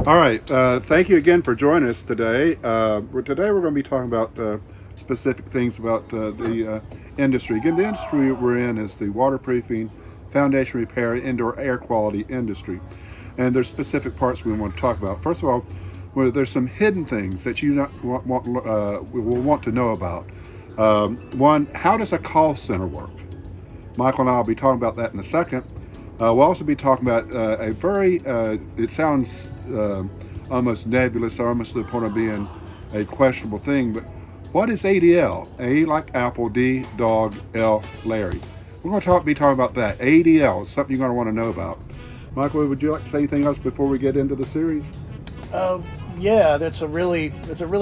All right. Thank you again for joining us today. Today we're going to be talking about specific things about the industry. Again, the industry we're in is the waterproofing, foundation repair, indoor air quality industry. And there's specific parts we want to talk about. First of all, there's some hidden things that you will want to know about. One, how does a call center work? Michael and I will be talking about that in a second. We'll also be talking about a very, it sounds almost nebulous, or almost to the point of being a questionable thing, but what is ADL? A like Apple, D, dog, L, Larry. We're going to be talking about that. ADL is something you're going to want to know about. Michael, would you like to say anything else before we get into the series? Uh, yeah, that's a really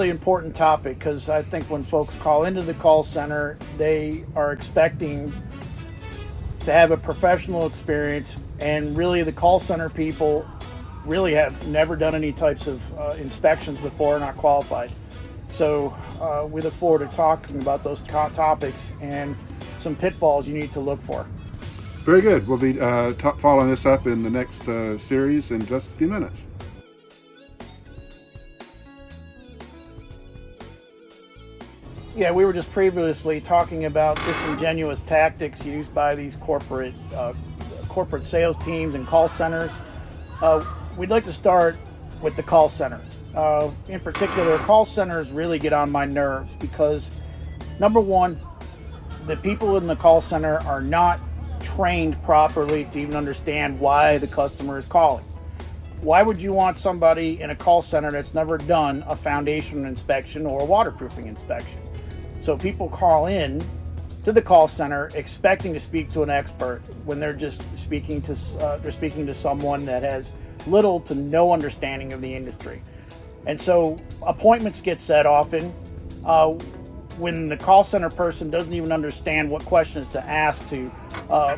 important topic because I think when folks call into the call center, they are expecting to have a professional experience, and really the call center people really have never done any types of inspections before, not qualified. So we look forward to talking about those topics and some pitfalls you need to look for. Very good. We'll be following this up in the next series in just a few minutes. Yeah, we were just previously talking about disingenuous tactics used by these corporate sales teams and call centers. We'd like to start with the call center. In particular, call centers really get on my nerves because, number one, the people in the call center are not trained properly to even understand why the customer is calling. Why would you want somebody in a call center that's never done a foundation inspection or a waterproofing inspection? So people call in to the call center expecting to speak to an expert when they're just speaking to someone that has little to no understanding of the industry. And so appointments get set often when the call center person doesn't even understand what questions to ask to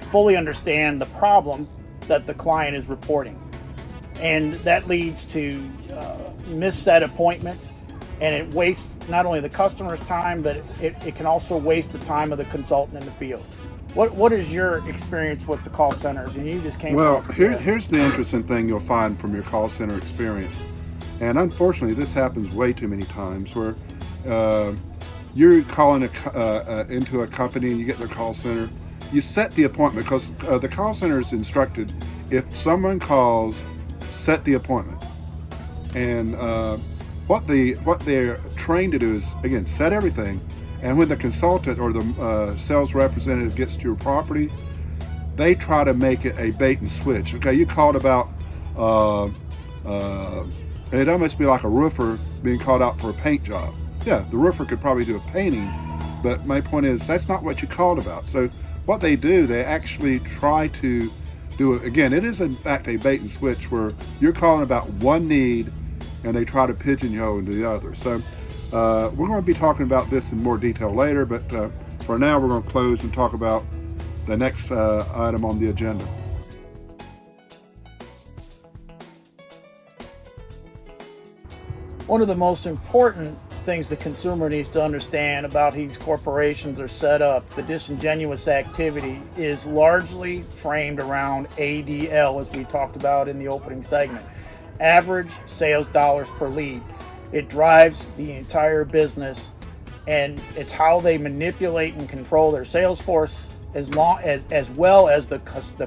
fully understand the problem that the client is reporting. And that leads to misset appointments, and it wastes not only the customer's time, but it can also waste the time of the consultant in the field. What is your experience with the call centers? And you just came Well, from here's the interesting thing you'll find from your call center experience. And unfortunately, this happens way too many times where you're calling into a company and you get their call center. You set the appointment because the call center is instructed, if someone calls, set the appointment. And what they're trained to do is, again, set everything. And when the consultant or the sales representative gets to your property, they try to make it a bait and switch. Okay, you called about, it'd almost be like a roofer being called out for a paint job. Yeah, the roofer could probably do a painting, but my point is that's not what you called about. So what they do, they actually try to do it. Again, it is in fact a bait and switch where you're calling about one need and they try to pigeonhole into the other. So we're going to be talking about this in more detail later, but for now we're going to close and talk about the next item on the agenda. One of the most important things the consumer needs to understand about how these corporations are set up, the disingenuous activity, is largely framed around ADL, as we talked about in the opening segment. Average sales dollars per lead. It drives the entire business, and it's how they manipulate and control their sales force as well as the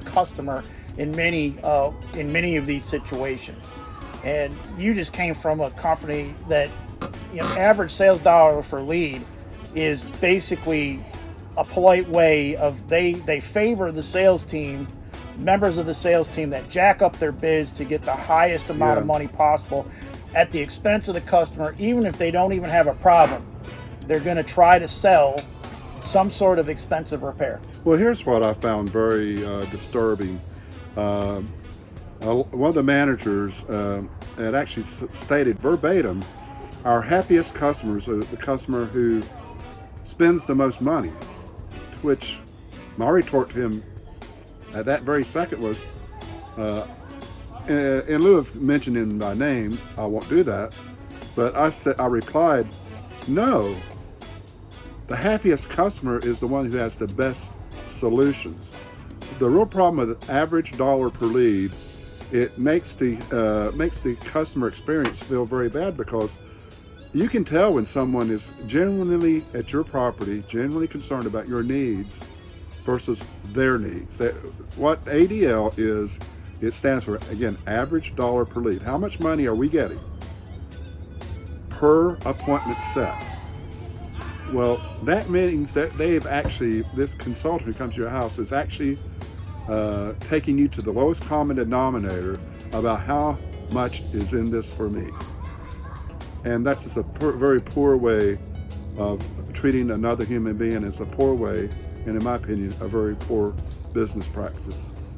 customer in many of these situations. And you just came from a company that, average sales dollar per lead is basically a polite way of they favor the sales team, members of the sales team that jack up their bids to get the highest amount of money possible at the expense of the customer. Even if they don't even have a problem, they're going to try to sell some sort of expensive repair. Well, here's what I found very disturbing. One of the managers had actually stated verbatim, our happiest customers are the customer who spends the most money, which my retort to him at that very second was, in lieu of mentioning him by name, I won't do that, but I replied, no, the happiest customer is the one who has the best solutions. The real problem with average dollar per lead it makes the customer experience feel very bad, because you can tell when someone is genuinely at your property, genuinely concerned about your needs versus their needs. What ADL is, it stands for, again, average dollar per lead. How much money are we getting per appointment set? Well, that means that this consultant who comes to your house is actually taking you to the lowest common denominator about how much is in this for me. And that's just a very poor way of treating another human being. It's a poor way, and in my opinion, a very poor business practice.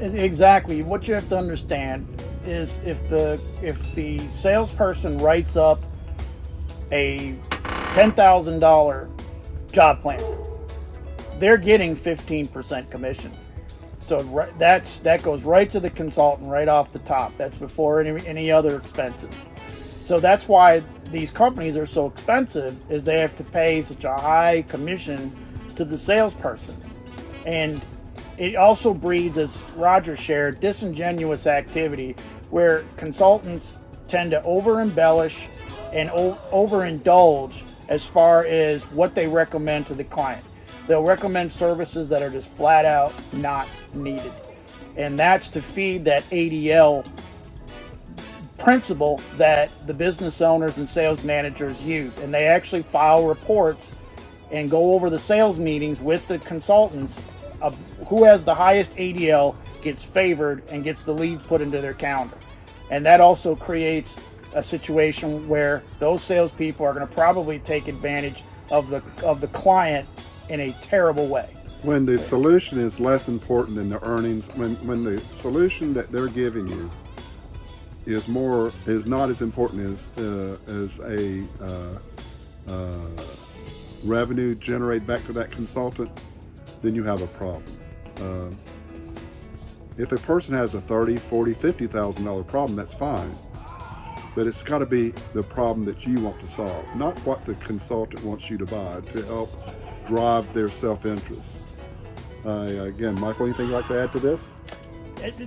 Exactly. What you have to understand is if the salesperson writes up a $10,000 job plan, they're getting 15% commissions. So that goes right to the consultant right off the top. That's before any other expenses. So that's why these companies are so expensive, is they have to pay such a high commission to the salesperson. And it also breeds, as Roger shared, disingenuous activity, where consultants tend to over-embellish and overindulge as far as what they recommend to the client. They'll recommend services that are just flat out not needed. And that's to feed that ADL principle that the business owners and sales managers use. And they actually file reports and go over the sales meetings with the consultants of who has the highest ADL gets favored and gets the leads put into their calendar. And that also creates a situation where those salespeople are going to probably take advantage of the client in a terrible way. When the solution is less important than the earnings, when the solution that they're giving you is not as important as a revenue generated back to that consultant, then you have a problem. If a person has a $30,000, $40,000, $50,000 problem, that's fine. But it's got to be the problem that you want to solve, not what the consultant wants you to buy to help drive their self-interest. Again, Michael, anything you'd like to add to this?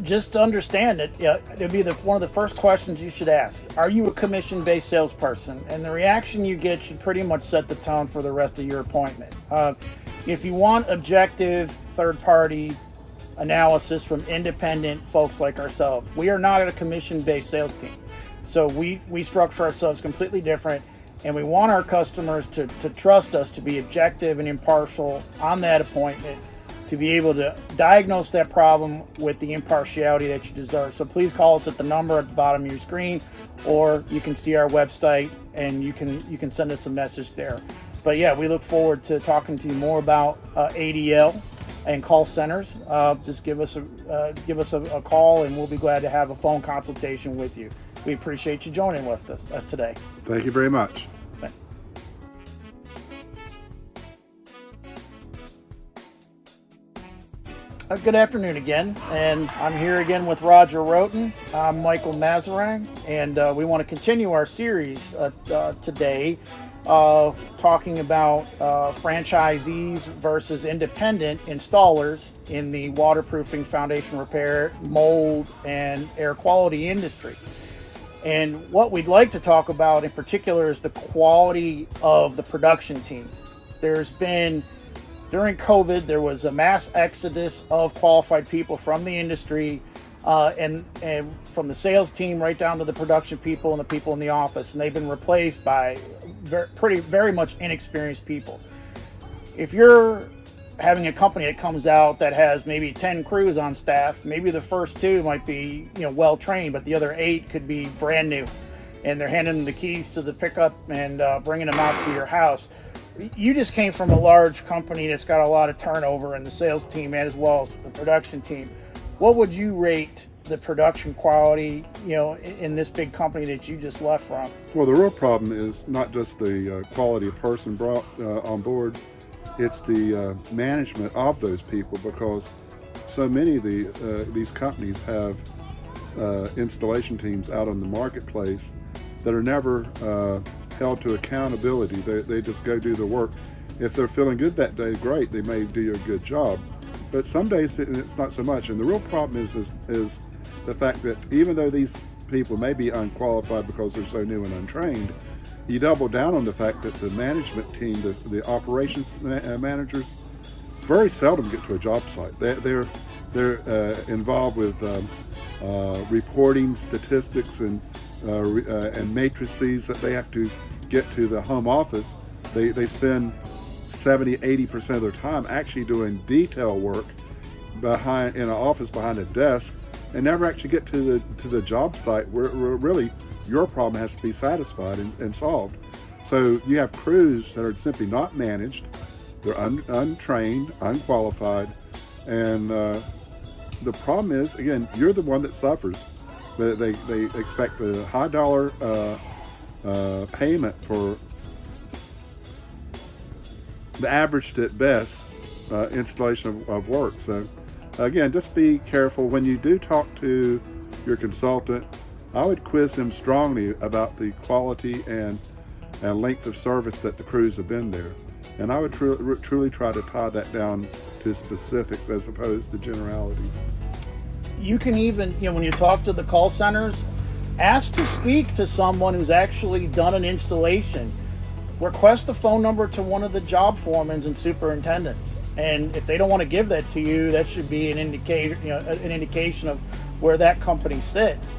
Just to understand it, it'd be one of the first questions you should ask. Are you a commission-based salesperson? And the reaction you get should pretty much set the tone for the rest of your appointment. If you want objective third-party analysis from independent folks like ourselves, we are not a commission-based sales team. So we structure ourselves completely different, and we want our customers to trust us to be objective and impartial on that appointment, to be able to diagnose that problem with the impartiality that you deserve. So please call us at the number at the bottom of your screen, or you can see our website and you can send us a message there. But yeah, we look forward to talking to you more about ADL and call centers. Just give us a call, and we'll be glad to have a phone consultation with you. We appreciate you joining us today. Thank you very much. Good afternoon again, and I'm here again with Roger Roten. I'm Michael Mazarang, and we want to continue our series today, talking about franchisees versus independent installers in the waterproofing, foundation repair, mold, and air quality industry. And what we'd like to talk about in particular is the quality of the production teams. During COVID, there was a mass exodus of qualified people from the industry, and from the sales team right down to the production people and the people in the office, and they've been replaced by very much inexperienced people. If you're having a company that comes out that has maybe 10 crews on staff, maybe the first 2 might be well trained, but the other 8 could be brand new, and they're handing them the keys to the pickup and bringing them out to your house. You just came from a large company that's got a lot of turnover in the sales team and as well as the production team. What would you rate the production quality, in this big company that you just left from? Well, the real problem is not just the quality of person brought on board, it's the management of those people, because so many of these companies have installation teams out on the marketplace that are never held to accountability. They just go do the work. If they're feeling good that day, great, they may do a good job. But some days it's not so much. And the real problem is the fact that even though these people may be unqualified because they're so new and untrained, you double down on the fact that the management team, the operations managers, very seldom get to a job site. They're involved with reporting statistics and matrices that they have to get to the home office. They spend 70-80% of their time actually doing detail work in an office behind a desk, and never actually get to the job site where really your problem has to be satisfied and solved. So you have crews that are simply not managed, they're untrained, unqualified, and the problem is, again, you're the one that suffers. They expect a high dollar payment for the average at best installation of work. So again, just be careful when you do talk to your consultant. I would quiz them strongly about the quality and length of service that the crews have been there. And I would truly try to tie that down to specifics as opposed to generalities. You can even, when you talk to the call centers, ask to speak to someone who's actually done an installation. Request the phone number to one of the job foremans and superintendents. And if they don't want to give that to you, that should be an indication of where that company sits.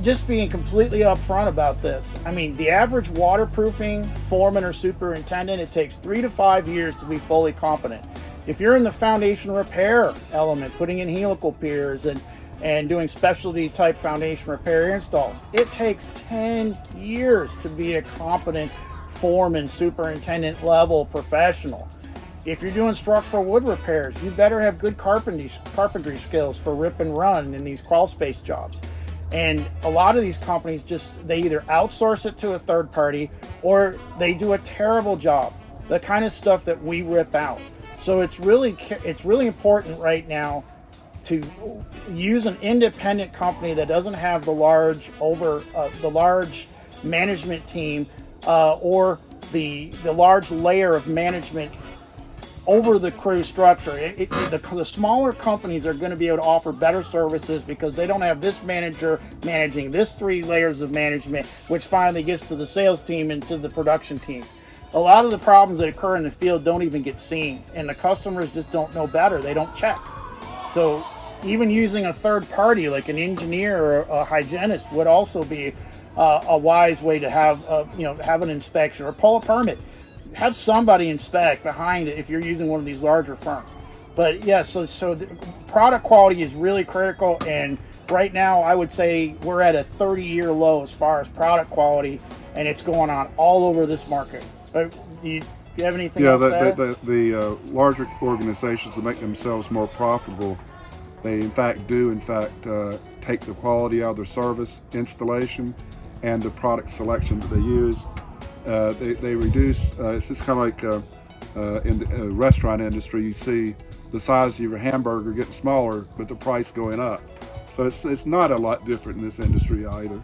Just being completely upfront about this. I mean, the average waterproofing foreman or superintendent, it takes 3 to 5 years to be fully competent. If you're in the foundation repair element, putting in helical piers and doing specialty type foundation repair installs, it takes 10 years to be a competent foreman, superintendent level professional. If you're doing structural wood repairs, you better have good carpentry skills for rip and run in these crawl space jobs. And a lot of these companies they either outsource it to a third party or they do a terrible job, the kind of stuff that we rip out. So it's really important right now to use an independent company that doesn't have the large management team or the large layer of management over the crew structure. The smaller companies are going to be able to offer better services because they don't have this manager managing this 3 layers of management, which finally gets to the sales team and to the production team. A lot of the problems that occur in the field don't even get seen, and the customers just don't know better. They don't check. So even using a third party like an engineer or a hygienist would also be a wise way to have an inspection or pull a permit. Have somebody inspect behind it if you're using one of these larger firms. But yeah, so the product quality is really critical, and right now I would say we're at a 30-year low as far as product quality, and it's going on all over this market. But do you have anything else to add? The larger organizations to make themselves more profitable, they in fact take the quality out of their service installation and the product selection that they use. They reduce, it's just kind of like in the restaurant industry, you see the size of your hamburger getting smaller, but the price going up. So it's not a lot different in this industry either.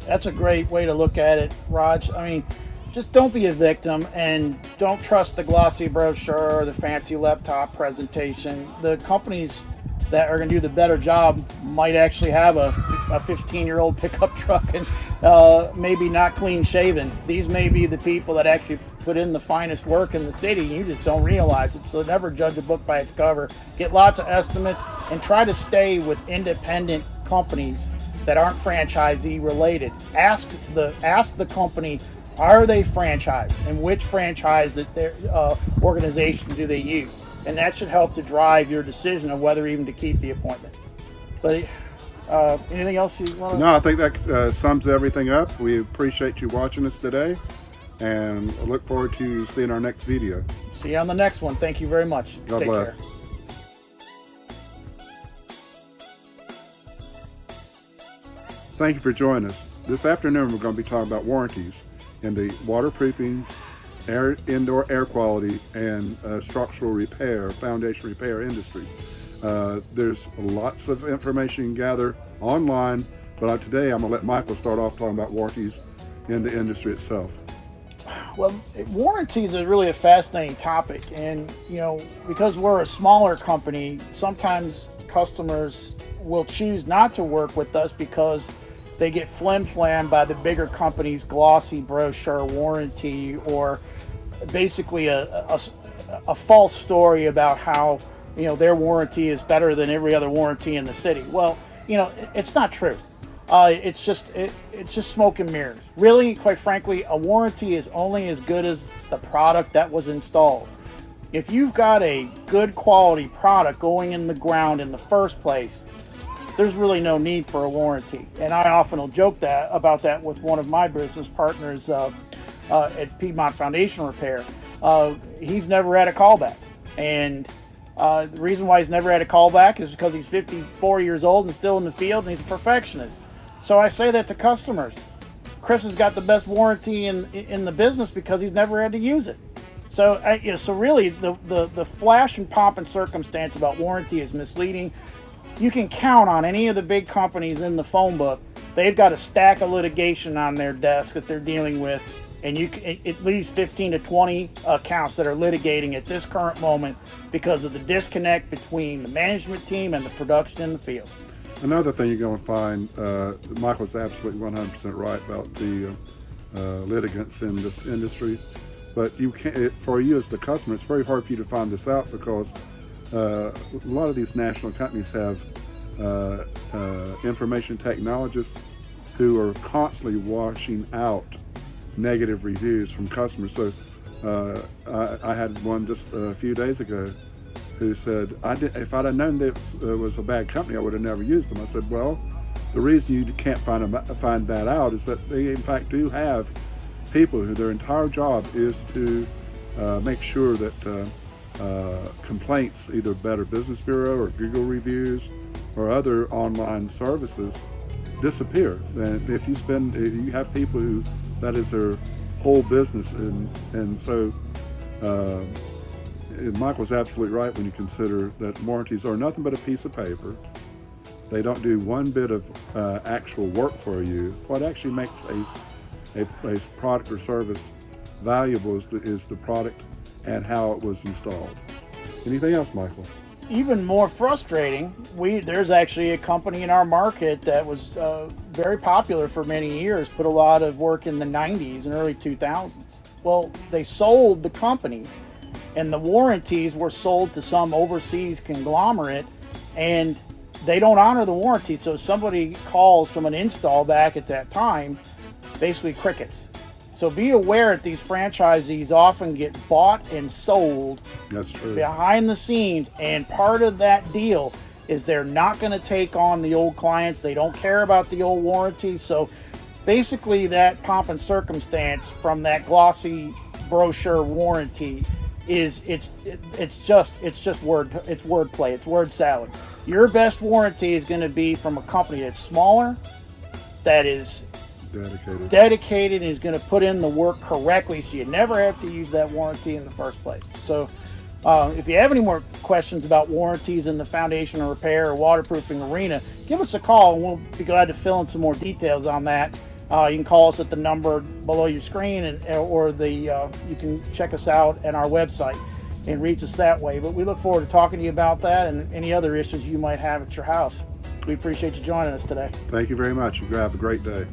That's a great way to look at it, Raj. I mean, just don't be a victim and don't trust the glossy brochure or the fancy laptop presentation. The companies that are going to do the better job might actually have a 15-year-old pickup truck and maybe not clean shaven. These may be the people that actually put in the finest work in the city. You just don't realize it. So never judge a book by its cover. Get lots of estimates and try to stay with independent companies that aren't franchisee related. Ask the company, are they franchised, and which franchise that their organization do they use? And that should help to drive your decision of whether even to keep the appointment. But anything else you want to? No, I think that sums everything up. We appreciate you watching us today, and I look forward to seeing our next video. See you on the next one. Thank you very much. God Take bless. care. Thank you for joining us. This afternoon we're going to be talking about warranties in the waterproofing, indoor air quality, and structural repair, foundation repair industry. There's lots of information you can gather online, but today I'm going to let Michael start off talking about warranties in the industry itself. Well, warranties is really a fascinating topic, and because we're a smaller company, sometimes customers will choose not to work with us because they get flim-flammed by the bigger companies' glossy brochure warranty, or basically a false story about how their warranty is better than every other warranty in the city. Well, it's not true. It's just smoke and mirrors. Really, quite frankly, a warranty is only as good as the product that was installed. If you've got a good quality product going in the ground in the first place, there's really no need for a warranty. And I often will joke about that with one of my business partners at Piedmont Foundation Repair. He's never had a callback. And the reason why he's never had a callback is because he's 54 years old and still in the field, and he's a perfectionist. So I say that to customers. Chris has got the best warranty in the business because he's never had to use it. So, so really, the flash and pomp and circumstance about warranty is misleading. You can count on any of the big companies in the phone book. They've got a stack of litigation on their desk that they're dealing with, and at least 15 to 20 accounts that are litigating at this current moment because of the disconnect between the management team and the production in the field. Another thing you're going to find, Michael's absolutely 100% right about the litigants in this industry, but you can't. For you as the customer, it's very hard for you to find this out because a lot of these national companies have information technologists who are constantly washing out negative reviews from customers. So I had one just a few days ago who said, if I'd have known this was a bad company, I would have never used them. I said, well, the reason you can't find that out is that they in fact do have people who their entire job is to make sure that complaints, either Better Business Bureau or Google reviews or other online services, disappear. And if you have people who that is their whole business, and so Michael's absolutely right when you consider that warranties are nothing but a piece of paper. They don't do one bit of actual work for you. What actually makes a product or service valuable is the product and how it was installed. Anything else, Michael? Even more frustrating, there's actually a company in our market that was very popular for many years, put a lot of work in the 90s and early 2000s. Well, they sold the company, and the warranties were sold to some overseas conglomerate, and they don't honor the warranty. So somebody calls from an install back at that time, basically crickets. So be aware that these franchisees often get bought and sold. That's true. Behind the scenes, and part of that deal is they're not going to take on the old clients. They don't care about the old warranties. So basically that pomp and circumstance from that glossy brochure warranty is it's just wordplay. It's word salad. Your best warranty is going to be from a company that's smaller, that is dedicated, and is going to put in the work correctly, so you never have to use that warranty in the first place. So if you have any more questions about warranties in the foundation or repair or waterproofing arena, give us a call and we'll be glad to fill in some more details on that. You can call us at the number below your screen, or you can check us out at our website and reach us that way. But we look forward to talking to you about that and any other issues you might have at your house. We appreciate you joining us today. Thank you very much. You have a great day.